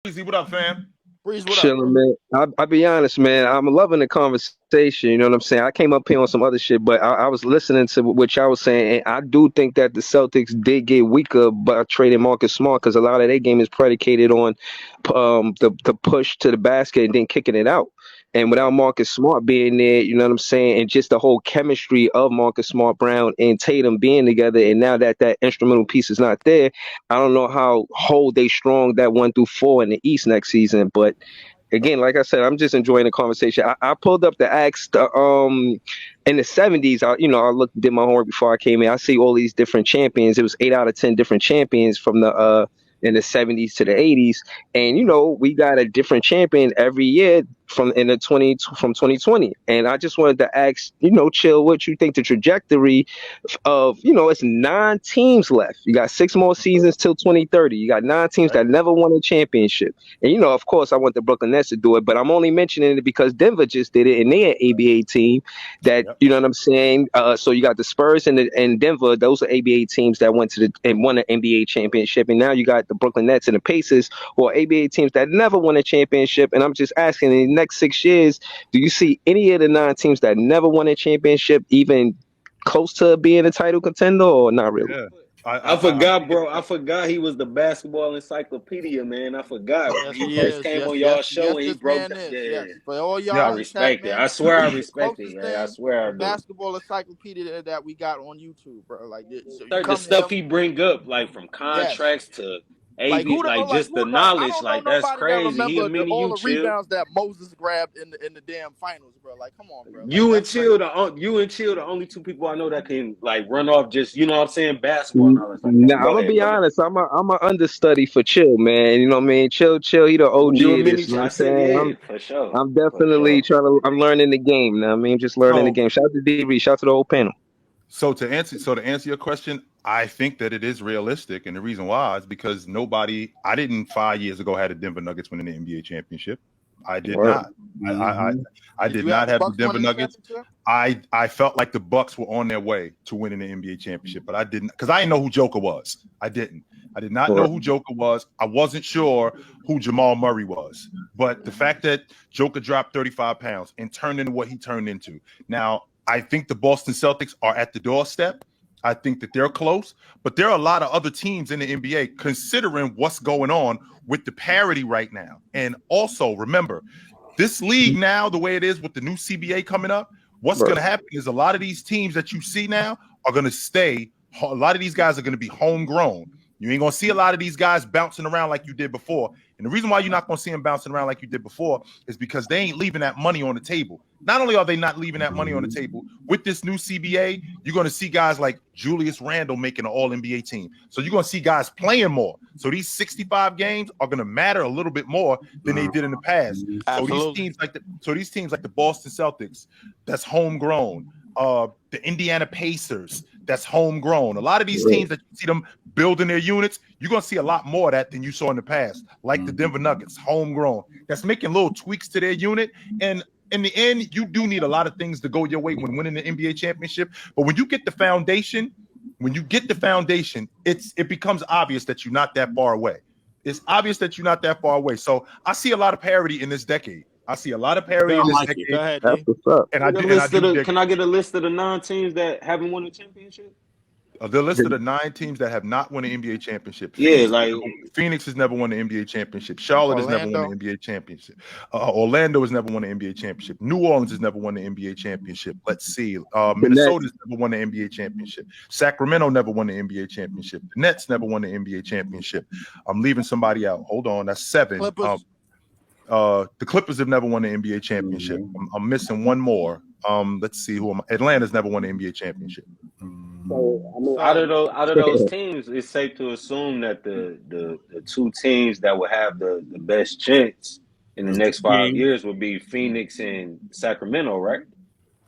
Breezy, what up, fam? Breeze, what up, Chilling, bro? man. I'll be honest, man. I'm loving the conversation. You know what I'm saying? I came up here on some other shit, but I was listening to what y'all was saying, and I do think that the Celtics did get weaker by trading Marcus Smart because a lot of their game is predicated on the push to the basket and then kicking it out. And without Marcus Smart being there, you know what I'm saying, and just the whole chemistry of Marcus Smart, Brown, and Tatum being together, and now that that instrumental piece is not there, I don't know how hold they strong that 1 through 4 in the East next season, but again, like I said, I'm just enjoying the conversation. I pulled up the acts in the '70s. I looked did my homework before I came in. I see all these different champions. It was 8 out of 10 different champions from the in the '70s to the '80s, and we got a different champion every year from 2020. And I just wanted to ask, Chill, what you think the trajectory of, it's 9 teams left. You got 6 more seasons till 2030. You got 9 teams Right. that never won a championship. And of course, I want the Brooklyn Nets to do it, but I'm only mentioning it because Denver just did it, and they're an ABA team. That Yep. you know what I'm saying. So you got the Spurs and Denver; those are ABA teams that went to the and won an NBA championship. And now you got the Brooklyn Nets and the Pacers, who are ABA teams that never won a championship. And I'm just asking, in the next 6 years, do you see any of the 9 teams that never won a championship even close to being a title contender, or not really? Yeah. I I forgot, think it's bro. I forgot he was the basketball encyclopedia, man. I forgot when Yes, he he first is. came Yes, on y'all yes, yes. show and he This broke man that. is. Yeah, Yes, for all I y'all yeah. in the chat, respect it. man. I swear I This is the respect it. closest Yeah, I thing swear to I do. basketball encyclopedia that we got on YouTube, bro. Like, so you The come to stuff him. he bring up, like from Yes. contracts to Like AB, who the like like just the who like I knowledge, don't know like that's nobody that crazy. He a remember mini all you, the chill. rebounds that Moses grabbed in the damn finals, bro. Like, come on, bro. Like that's crazy. You and chill, the only two people I know that can like run off just what I'm saying, basketball knowledge like that. Now Go I'm gonna ahead, be go ahead. honest. I'm a understudy for Chill, man. You know what I mean? Chill. He the OG You a of mini? this. You know what I I'm said saying? yeah, I'm for sure, I'm for definitely sure. trying to. I'm learning the game. You know what I mean? Just learning the So game. Shout out to Dee Reed. Shout out to the whole panel. to answer your question, I think that it is realistic, and the reason why is because nobody. I didn't 5 years ago had the Denver Nuggets winning the NBA championship. I did Word. not. I I, I Hmm. I Did did you have not the have the Bucks Denver winning the Nuggets. championship? I felt like the Bucks were on their way to winning the NBA championship, but I didn't because I didn't know who Joker was. I didn't. I did not know Word. who Joker was. I wasn't sure who Jamal Murray was. But the fact that Joker dropped 35 pounds and turned into what he turned into. Now, I think the Boston Celtics are at the doorstep. I think that they're close, but there are a lot of other teams in the NBA considering what's going on with the parity right now. And also remember, this league now, the way it is with the new CBA coming up, what's going Word. to happen is a lot of these teams that you see now are going to stay. A lot of these guys are going to be homegrown. You ain't going to see a lot of these guys bouncing around like you did before. And the reason why you're not going to see them bouncing around like you did before is because they ain't leaving that money on the table. Not only are they not leaving that money on the table, with this new CBA, you're going to see guys like Julius Randle making an All NBA team. So you're going to see guys playing more. So these 65 games are going to matter a little bit more than they did in the past. So these Absolutely. teams like the Boston Celtics, that's homegrown. The Indiana Pacers, that's homegrown. A lot of these Word. teams that you see them building their units, you're gonna see a lot more of that than you saw in the past. Like the Denver Nuggets, homegrown. That's making little tweaks to their unit. And in the end, you do need a lot of things to go your way when winning the NBA championship. But when you get the foundation, it becomes obvious that you're not that far away. It's obvious that you're not that far away. So I see a lot of parity in this decade. I see a lot of parity in Sound this like it. Go decade, ahead, That's D. what's up. and I Get a do, and I list of do the. dig Can I get a list of the non-teams that haven't won a championship? the list of the 9 teams that have not won the NBA championship. Yeah, like Phoenix has never won the NBA championship. Charlotte has never won the Orlando. NBA championship. Orlando has never won the NBA championship. New Orleans has never won the NBA championship. Let's see. The Nets. Minnesota's never won the NBA championship. Sacramento never won the NBA championship. The Nets never won the NBA championship. I'm leaving somebody out. Hold on, that's 7. Clippers. The Clippers have never won the NBA championship. I'm missing one more. Let's see who am I? Atlanta's never won the NBA championship. So I mean, out So of those teams, it's safe to assume that the two teams that will have the best chance in the next 5 years would be Phoenix and Sacramento, right?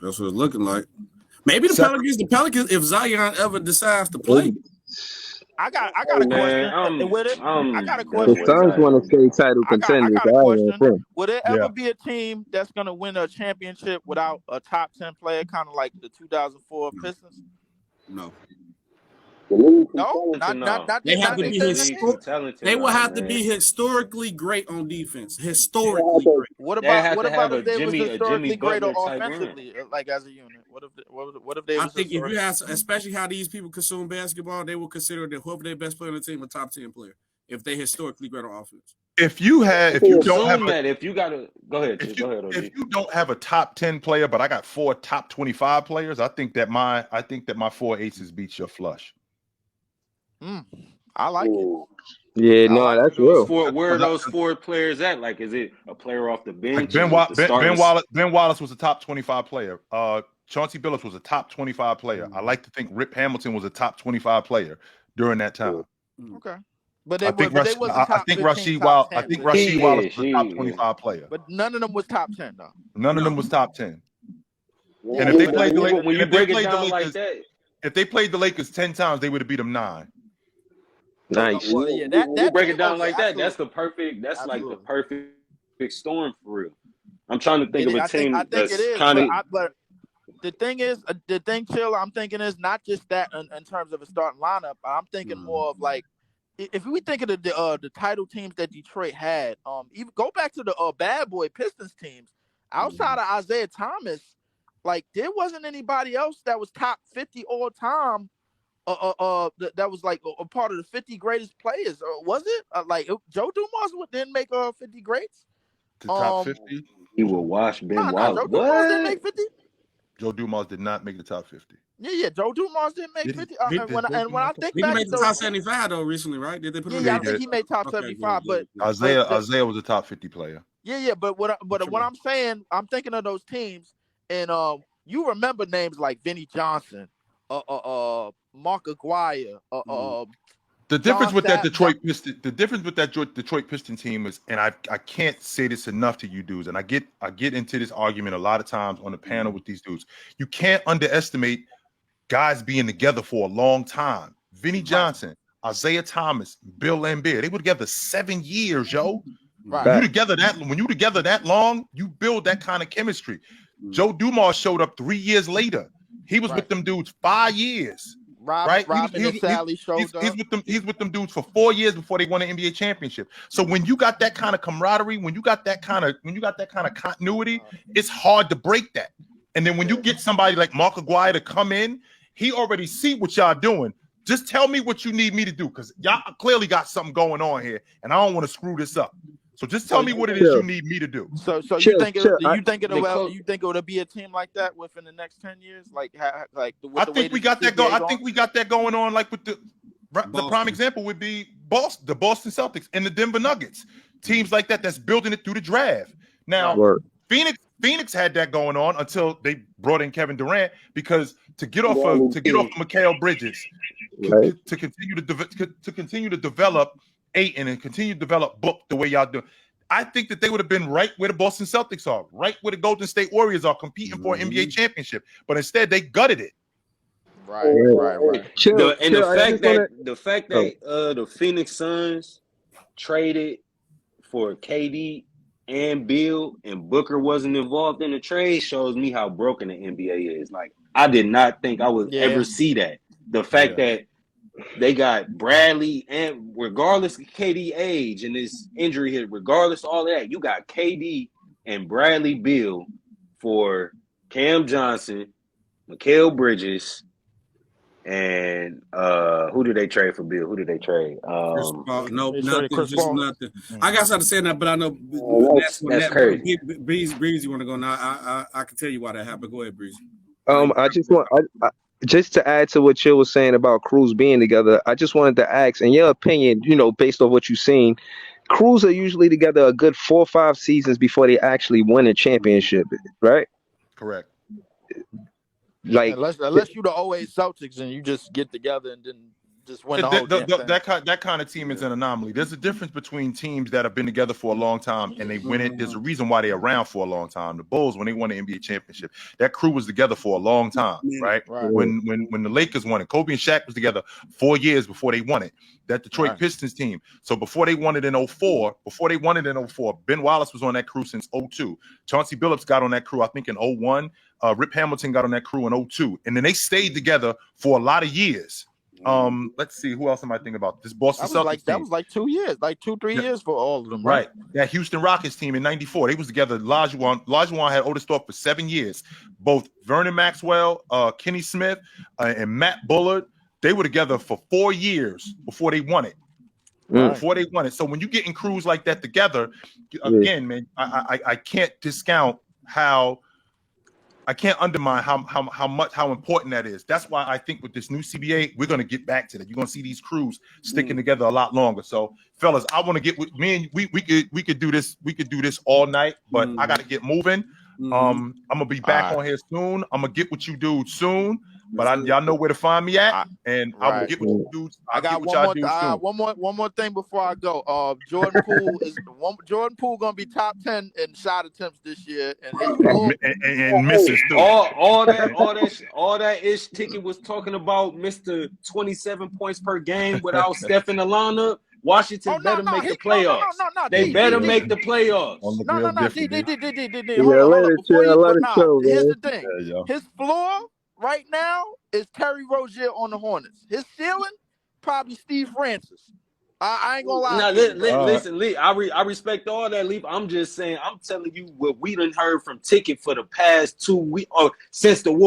That's what it's looking like. Maybe the Sac- Pelicans. The Pelicans, if Zion ever decides to play, I got Hey a question man, with it. I got a I'm the done question. with Suns want to Zion. stay title I contenders. got I a don't question. think. Will there yeah. ever be a team that's gonna win a championship without a top 10 player, kind of like the 2004 Pistons? no. No, not They have to they be said in the historic. They will have to be historically great on defense. Historically great. What They about have to have if they was a Jimmy historically great or Butler type run. offensively, like as a unit? What if they I was think if historically? you have, especially how these people consume basketball, they will consider that whoever their best player on the team a top 10 player if they historically great on offense. If you don't have Assume that if you got to go ahead, OG. if you don't have a top 10 player, but I got 4 top 25 players, I think that my 4 aces beats your flush. I like it. Yeah, no, that's real. Where are those 4 players at? Like, is it a player off the bench? Like Ben Wallace was a top 25 player. Chauncey Billups was a top 25 player. I like to think Rip Hamilton was a top 25 player during that time. Okay. But they I think wasn't top I think 15, Rasheed top Wallace. I 10. think Rasheed Wallace was a top 25 player. But none of them was top 10 though. None of them was top 10. Yeah, and if they played the when you break it down Lakers, like that, if they played the Lakers 10 times, they would have beat them 9. Nice. Well, yeah, that break it down like that. absolutely. That's the perfect. That's Absolutely. like the perfect storm for real. I'm trying to think of a team I think that's it is, kind of. but the thing, Chill, I'm thinking is not just that in terms of a starting lineup. I'm thinking more of like, if we think of the title teams that Detroit had, even go back to the bad boy Pistons teams. Outside of Isaiah Thomas, like there wasn't anybody else that was top 50 all time. That was like a part of the 50 greatest players, or was it? Joe Dumars didn't make 50 greats. The top 50. He will wash Ben Wallace. Joe Dumars didn't make 50. Joe Dumars did not make the top 50. Yeah. Joe Dumars didn't make 50. And when I think He back, made the top 75 though recently, right? Did they put him? Yeah, I think he made top 75. Good. But Isaiah was a top 50 player. Yeah. But what I'm saying, I'm thinking of those teams, and you remember names like Vinnie Johnson, Mark Aguirre, The difference with that Detroit Piston team is, and I can't say this enough to you dudes, and I get into this argument a lot of times on the panel with these dudes. You can't underestimate guys being together for a long time. Vinnie Johnson, Isaiah Thomas, Bill Laimbeer, they were together 7 years, yo. Right. When you together that long, you build that kind of chemistry. Joe Dumars showed up 3 years later. He was with them dudes 5 years. He's with them dudes for 4 years before they won an NBA championship. So when you got that kind of camaraderie, when you got that kind of continuity, it's hard to break that. And then when you get somebody like Mark Aguirre to come in, he already see what y'all doing. Just tell me what you need me to do, because y'all clearly got something going on here, and I don't want to screw this up. So just tell me what it is you need me to do. So you think it would be a team like that within the next 10 years? I think we got that going on. Like with the prime example would be the Boston Celtics and the Denver Nuggets. Teams like that that's building it through the draft. Now Phoenix had that going on until they brought in Kevin Durant, because to get off of Mikal Bridges, to continue to develop Ayton and continue to develop Book the way y'all do. I think that they would have been right where the Boston Celtics are, right where the Golden State Warriors are, competing for an NBA championship. But instead, they gutted it. Right. The fact that the Phoenix Suns traded for KD and Bill and Booker wasn't involved in the trade shows me how broken the NBA is. Like, I did not think I would ever see that. The fact that they got Bradley, and regardless of KD age and his injury here, regardless of all of that, you got KD and Bradley Beal for Cam Johnson, Mikal Bridges, and who did they trade for Bill? Who did they trade? Nothing. I got something to say that, but I know that's crazy. Breezy want to go now. I can tell you why that happened. Go ahead, Breezy. I just want just to add to what Chill was saying about Cruz being together, I just wanted to ask, in your opinion, based on what you've seen, Cruz are usually together a good 4 or 5 seasons before they actually win a championship, right? Correct. Like, unless you the 08 Celtics and you just get together and then just win the whole thing. That kind of team is an anomaly. There's a difference between teams that have been together for a long time and they win it. There's a reason why they're around for a long time. The Bulls, when they won the NBA championship, that crew was together for a long time, right? When the Lakers won it, Kobe and Shaq was together 4 years before they won it. That Detroit Pistons team. So before they won it in 04, Ben Wallace was on that crew since 02. Chauncey Billups got on that crew, I think, in 01. Rip Hamilton got on that crew in 02. And then they stayed together for a lot of years. Let's see, who else am I thinking about? This Boston Celtics that team. was like 2 years, like 2-3 years for all of them, right? That Houston Rockets team in '94, they was together. Olajuwon had Oldest for 7 years. Both Vernon Maxwell, Kenny Smith, and Matt Bullard, they were together for 4 years before they won it. Before they won it. So when you getting crews like that together, again, man, I can't discount how. I can't undermine how important that is. That's why I think with this new CBA, we're gonna get back to that. You're gonna see these crews sticking together a lot longer. So, fellas, I want to get with me and we could do this. We could do this all night, but I got to get moving. I'm gonna be back on here soon. I'm gonna get with you dudes soon. But y'all know where to find me at, and I will get with you dudes. I got one more thing before I go. Jordan Poole gonna be top 10 in shot attempts this year, and misses too. All that ish ticket was talking about Mr. 27 points per game without Steph in the lineup. Washington better make the playoffs. They better make the playoffs. Here's the thing. His floor right now is Terry Rozier on the Hornets. His ceiling, probably Steve Francis. I ain't gonna lie. Now, listen, Lee, I respect all that, Lee. I'm just saying, I'm telling you what we done heard from Ticket for the past 2 weeks, or since the war.